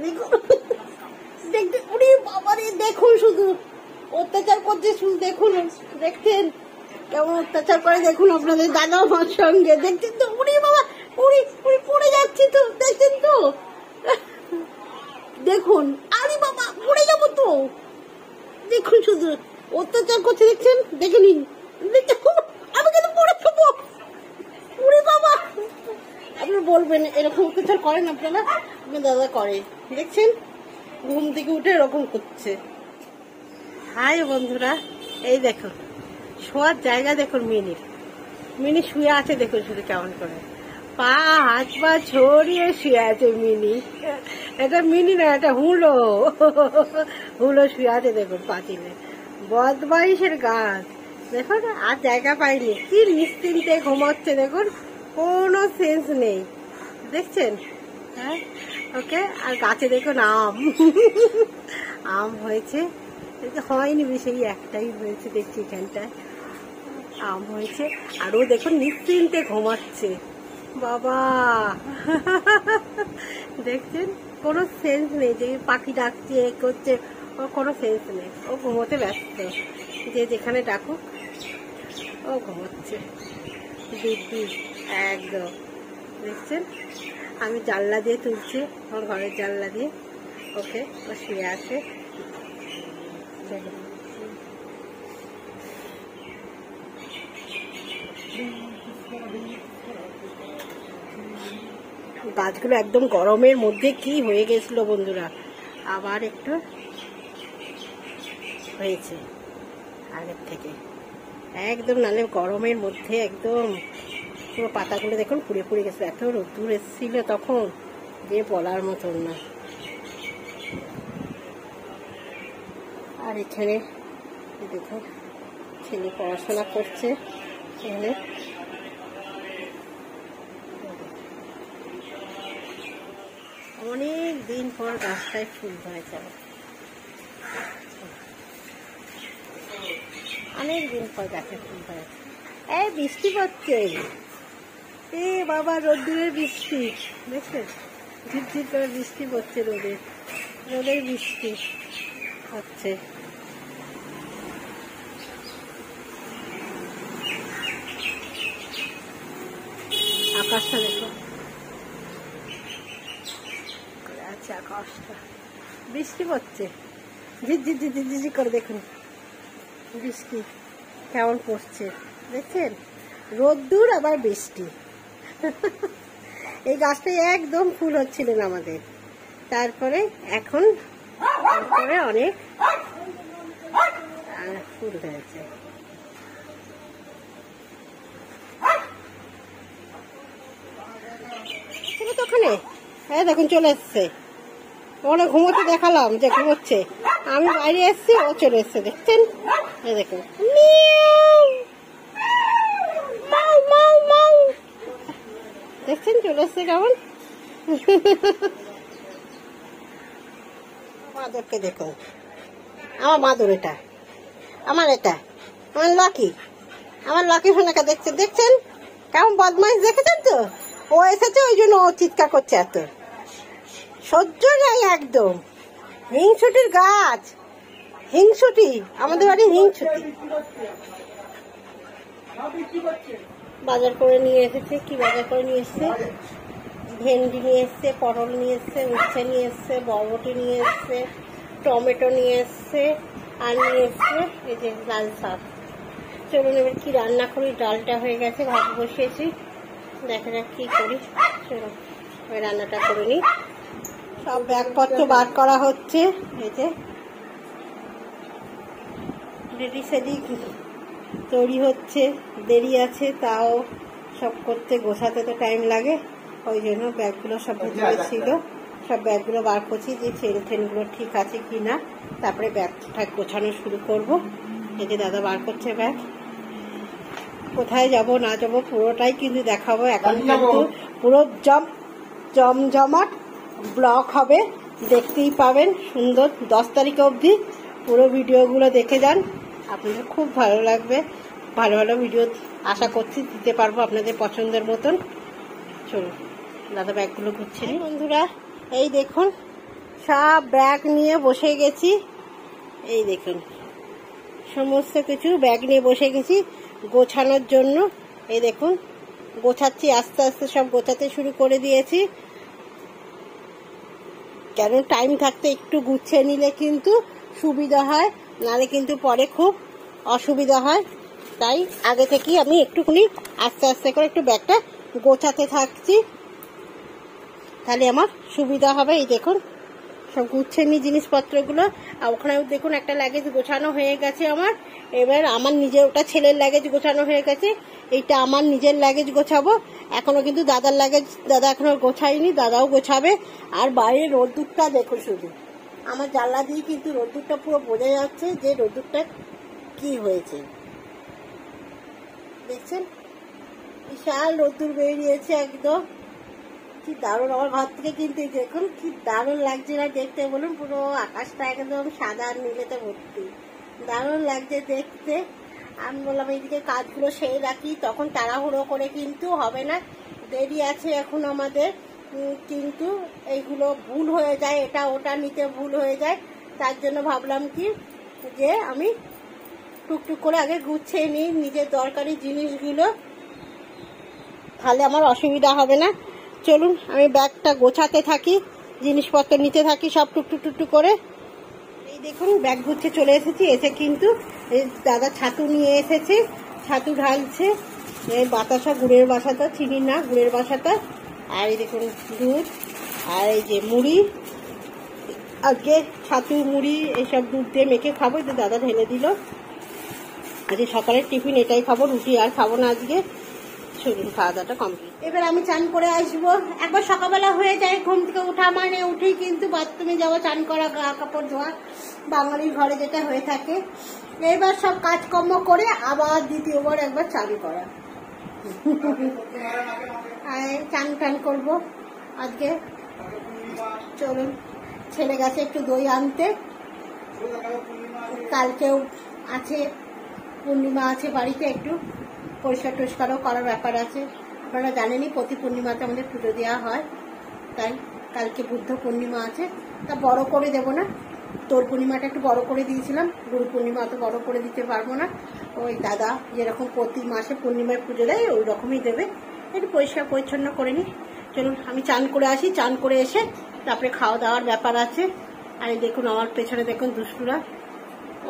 দেখুন দেখতে, উনি বাবারে দেখুন শুধু অত্যাচার করছে, শুধু দেখুন, দেখছেন কেমন অত্যাচার করে, দেখুন আপনাদের দাদা আমার সঙ্গে, দেখছেন তো, উনি বাবা উনি উনি পড়ে যাচ্ছে তো, দেখছেন তো, দেখুন, আরে বাবা পড়ে যাবো তো, দেখুন শুধু অত্যাচার করছে, দেখছেন, দেখে নিন, আমি কিন্তু পড়ে যাবো, উনি বাবা। আপনি বলবেন এরকম অত্যাচার করেন আপনারা? আপনার দাদা করে, দেখছেন ঘুম থেকে উঠে এরকম করছে। হাই বন্ধুরা, এই দেখুন শোয়ার জায়গা দেখুন, মিনি শুয়ে আছে, দেখুন শুধু কেমন করে পা হাত পা ছড়িয়ে শুয়ে আছে মিনি। এটা মিনি না, এটা হুলো হুলো শুয়ে আছে, দেখুন পাতিলে, বদমাইশের গাছ দেখুন, আর জায়গা পাইনি, কি নিশ্চিন্তে ঘুমাচ্ছে, দেখুন কোনো সেন্স নেই, দেখছেন? হ্যাঁ, ওকে। আর গাছে দেখুন আম হয়েছে, হয়নি বেশি, একটাই হয়েছে দেখছি, এখানটায় আম হয়েছে, আর ও দেখুন নিশ্চিন্তে ঘুমাচ্ছে বাবা। দেখছেন কোনো সেন্স নেই, যে পাখি ডাকছে করছে, ওর কোনো সেন্স নেই, ও ঘুমোতে ব্যস্ত, যে যেখানে ডাকুক ও ঘুমোচ্ছে দিব্যি একদম। দেখছেন আমি জানলা দিয়ে তুলছি, আমার ঘরের জানলা দিয়ে, ওকে ও শুয়ে আছে। গাছগুলো একদম গরমের মধ্যে কি হয়ে গেছিল বন্ধুরা, আবার একটু হয়েছে আগের থেকে, একদম নালে গরমের মধ্যে একদম পুরো পাতাগুলো দেখুন পুড়ে পুড়ে গেছে, এত রোদ্দুর এসেছিল তখন যে বলার মতন না। আর এখানে দেখুন ছেলে পড়াশোনা করছে, এখানে অনেক দিন পর গাছটায় ফুল হয়েছে, অনেক দিন পর গাছে ফুল হয়েছে। এই বৃষ্টি পড়ছে, এ বাবা রোদ্দুরের বৃষ্টি, দেখছেন ঝিরঝির করে বৃষ্টি পড়ছে, রোদের বৃষ্টি হচ্ছে। আকাশটা দেখো, আচ্ছা আকাশটা বৃষ্টি পড়ছে, ঝিরঝির ঝিরঝির ঝিরঝির করে, দেখুন বৃষ্টি কেমন পড়ছে, দেখছেন রোদ্দুর আবার বৃষ্টি। এই গাছটায় একদম ফুল হচ্ছিলেন আমাদের, তারপরে এখন অনেক ফুল হয়েছে। তো ওখানে হ্যাঁ দেখুন চলে এসছে, ওখানে ঘুমোতে দেখালাম যে ঘুমোচ্ছে, আমি বাইরে এসছি, ও চলে এসছে, দেখছেন এই দেখুন, দেখছেন চলে এসছে কেমন। মাদুরকে দেখুন, আমার মাদুর, এটা আমার লাকি সোনাকে দেখছেন কেমন বদমাইশ, দেখেছেন তো, ও এসেছে ওই জন্য ও চিৎকার করছে, এত সহ্য নাই একদম, হিংসুটির গাছ, হিংসুটি, আমাদের বাড়ি হিংসুটি। বাজার করে নিয়ে এসেছে, কি বাজার করে নিয়ে এসছে, ভেন্ডি নিয়ে এসছে, পটল নিয়ে এসছে, উচ্ছে নিয়ে এসছে, বরবটি নিয়ে এসছে, টমেটো নিয়ে এসছে, আর নিয়ে এসছে এই যে লাল শাক। চলুন এবার কি রান্না করি, ডালটা হয়ে গেছে, ভাত বসিয়েছি, দেখা যাক কি করি, চলুন ওই রান্নাটা করে নিই। সব ব্যাগপত্র বার করা হচ্ছে, এই যে রেডি সেদিক তৈরি হচ্ছে, দেরি আছে, তাও সব করতে গোছাতে তো টাইম লাগে, ওই জন্য ব্যাগগুলো সব ভিতরে ছিল, সব ব্যাগগুলো বার করছি, যে চেন টেনগুলো ঠিক আছে কি না, তারপরে ব্যাগটা গোছানো শুরু করব। এই যে দাদা বার করছে ব্যাগ, কোথায় যাব না যাব পুরোটাই কিন্তু দেখাবো, এখন কিন্তু পুরো জমজমাট ব্লগ হবে, দেখতেই পাবেন সুন্দর, 10 তারিখ অবধি পুরো ভিডিওগুলো দেখে যান, আপনাদের খুব ভালো লাগবে, ভালো ভালো ভিডিও আশা করছি দিতে পারবো আপনাদের পছন্দের মতন। চলুন দাদা ব্যাগগুলো গুছিয়ে। বন্ধুরা এই দেখুন সব ব্যাগ নিয়ে বসে গেছি। এই দেখুন সমস্ত কিছু ব্যাগ নিয়ে বসে গেছি গোছানোর জন্য। এই দেখুন গোছাচ্ছি, আস্তে আস্তে সব গোছাতে শুরু করে দিয়েছি। কেন টাইম থাকতে একটু গুছিয়ে নিলে কিন্তু সুবিধা হয়, নাহলে কিন্তু পরে খুব অসুবিধা হয়। তাই আগে থেকেই আমি একটুখানি আস্তে আস্তে করে একটু ব্যাগটা গোছাতে থাকছি, তাহলে আমার সুবিধা হবে। এই দেখুন সব গুছিয়ে নি জিনিসপত্রগুলো। আর ওখানে দেখুন একটা লাগেজ গোছানো হয়ে গেছে আমার। এবার আমার নিজের, ওটা ছেলের লাগেজ গোছানো হয়ে গেছে, এইটা আমার নিজের লাগেজ গোছাবো। এখনো কিন্তু দাদার লাগেজ দাদা এখনো গোছায়নি, দাদাও গোছাবে। আর বাইরে রোদ্দুরটা দেখুন, শুধু আমার জানলা দিয়ে কিন্তু রোদ্দুরটা পুরো বোঝা যাচ্ছে যে রোদ্দুরটা কি হয়েছে। দেখছেন বিশাল রোদ্দুর বেরিয়েছে একদম, কি দারুণ। আমার ঘর থেকে কিন্তু দেখুন কি দারুণ লাগছে না দেখতে বলুন, পুরো আকাশটা একদম সাদা নীলেতে ভর্তি, দারুণ লাগছে দেখতে। আমি বললাম এইদিকে কাজগুলো সেরে রাখি, তখন তাড়াহুড়ো করে কিন্তু হবে না, দেরি আছে এখন আমাদের। কিন্তু এইগুলো ভুল হয়ে যায়, এটা ওটা নিতে ভুল হয়ে যায়। তার জন্য ভাবলাম কি যে আমি টুকটুক করে আগে গুছিয়ে নিই নিজের দরকারি জিনিসগুলো, তাহলে আমার অসুবিধা হবে না। চলুন আমি ব্যাগটা গোছাতে থাকি, জিনিসপত্র নিতে থাকি সব টুকটুক টুকটুক করে। এই দেখুন ব্যাগ গুছিয়ে চলে এসেছি। এসে কিন্তু দাদা ছাতু নিয়ে এসেছে, ছাতু ঢালছে। এই বাতাসা গুড়ের বাসাটা, চিনি না গুড়ের বাসাটা। আর এই দেখুন দুধ, আর এই যে মুড়ি, আজকে ছাতু মুড়ি এইসব দুধ দিয়ে মেখে খাবো। যে দাদা ঢেলে দিল, আজকে সকালের টিফিন এটাই খাবো, রুটি আর খাবো না আজকে। চলুন খাওয়া দাওয়াটা কমপ্লিট। এবার আমি চান করে আসবো। একবার সকালবেলা হয়ে যায় ঘুম থেকে উঠা মানে, উঠেই কিন্তু বাথরুমে যাওয়া, চান করা, গা কাপড় ধোয়া, বাঙালির ঘরে যেটা হয়ে থাকে। এবার সব কাজকর্ম করে আবার দ্বিতীয়বার একবার চান করা, চান টান করবো আজকে। চলুন ছেলে গেছে একটু দই আনতে, কালকেও আছে পূর্ণিমা আছে বাড়িতে, একটু পরিষ্কার টরিষ্কারও করার ব্যাপার আছে। আপনারা জানেনই প্রতি পূর্ণিমাতে আমাদের পুজো দেওয়া হয়, তাই কালকে বুদ্ধ পূর্ণিমা আছে, তা বড় করে দেব না। তোর পূর্ণিমাটা একটু বড় করে দিয়েছিলাম, গুরু পূর্ণিমা অত বড় করে দিতে পারবো না। ওই দাদা যেরকম প্রতি মাসে পূর্ণিমায় পুজো দেয় ওই রকমই দেবে, একটু পরিষ্কার পরিচ্ছন্ন করে নিই। চলুন আমি চান করে আসি, চান করে এসে তারপরে খাওয়া দাওয়ার ব্যাপার আছে। আর দেখুন আমার পেছনে দেখুন দুষ্টুরা,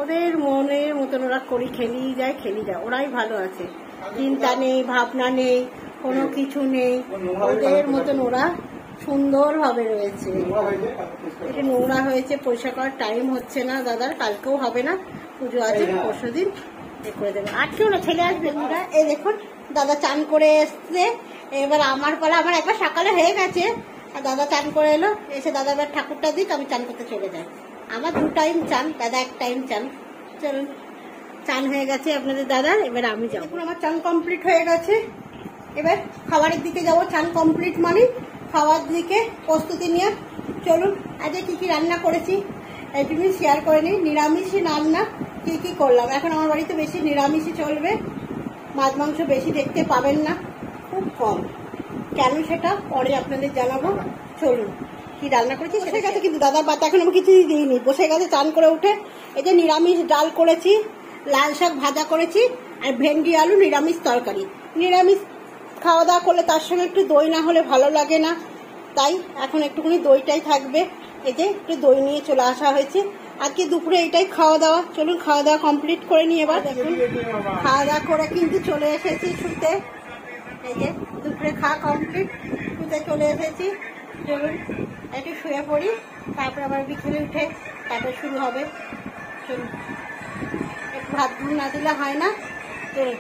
ওদের মনের মতন ওরা করি খেলিয়ে যায়, ওরাই ভালো আছে, চিন্তা নেই, ভাবনা নেই, কোনো কিছু নেই, ওদের মতন ওরা সুন্দরভাবে রয়েছে। এটা নোংরা হয়েছে, পরিষ্কার করার টাইম হচ্ছে না দাদার, কালকেও হবে না, পুজো আছে পরশু দিন করে দেবে। আজকেও না, ছেলে আসবে। এই দেখুন দাদা চান করে এসছে, এবার আমার পালা। আমার একবার সকালে হয়ে গেছে, আর দাদা চান করে এলো, এসে দাদা এবার ঠাকুরটা দিক, আমি চান করতে চলে যাই। আমার 2 টাইম চান, দাদা 1 টাইম চান। চলুন চান হয়ে গেছে আপনাদের দাদার, এবার আমি যাবো। দেখুন আমার চান কমপ্লিট হয়ে গেছে, এবার খাবারের দিকে যাব। চান কমপ্লিট মানে খাওয়ার দিকে প্রস্তুতি নিয়ে। চলুন আজকে কি কি রান্না করেছি একটু শেয়ার করে নিই। নিরামিষ রান্না কি কি করলাম। এখন আমার বাড়িতে বেশি নিরামিষই চলবে, মাছ মাংস বেশি দেখতে পাবেন না, খুব কম। কেন সেটা পরে আপনাদের জানাবো। চলুন কি রান্না করেছি। বসে গেছে কিন্তু দাদার বাতা এখন আমি কিছুই দিইনি, বসে গেছে চান করে উঠে। এই যে নিরামিষ ডাল করেছি, লাল শাক ভাজা করেছি, আর ভেন্ডি আলু নিরামিষ তরকারি। নিরামিষ খাওয়া দাওয়া করলে তার সঙ্গে একটু দই না হলে ভালো লাগে না, তাই এখন একটুখানি দইটাই থাকবে। এই যে একটু দই নিয়ে চলে আসা হয়েছে। আজকে দুপুরে এইটাই খাওয়া দাওয়া। চলুন খাওয়া দাওয়া কমপ্লিট করে নিই। এবার দেখুন খাওয়া দাওয়া করে কিন্তু চলে এসেছি শুতে। এই যে দুপুরে খাওয়া কমপ্লিট, শুতে চলে এসেছি। চলুন একটু শুয়ে পড়ি, তারপর আবার বিকেলে উঠে তারপর শুরু হবে। চলুন একটু ভাত না দিলে হয় না। চলুন।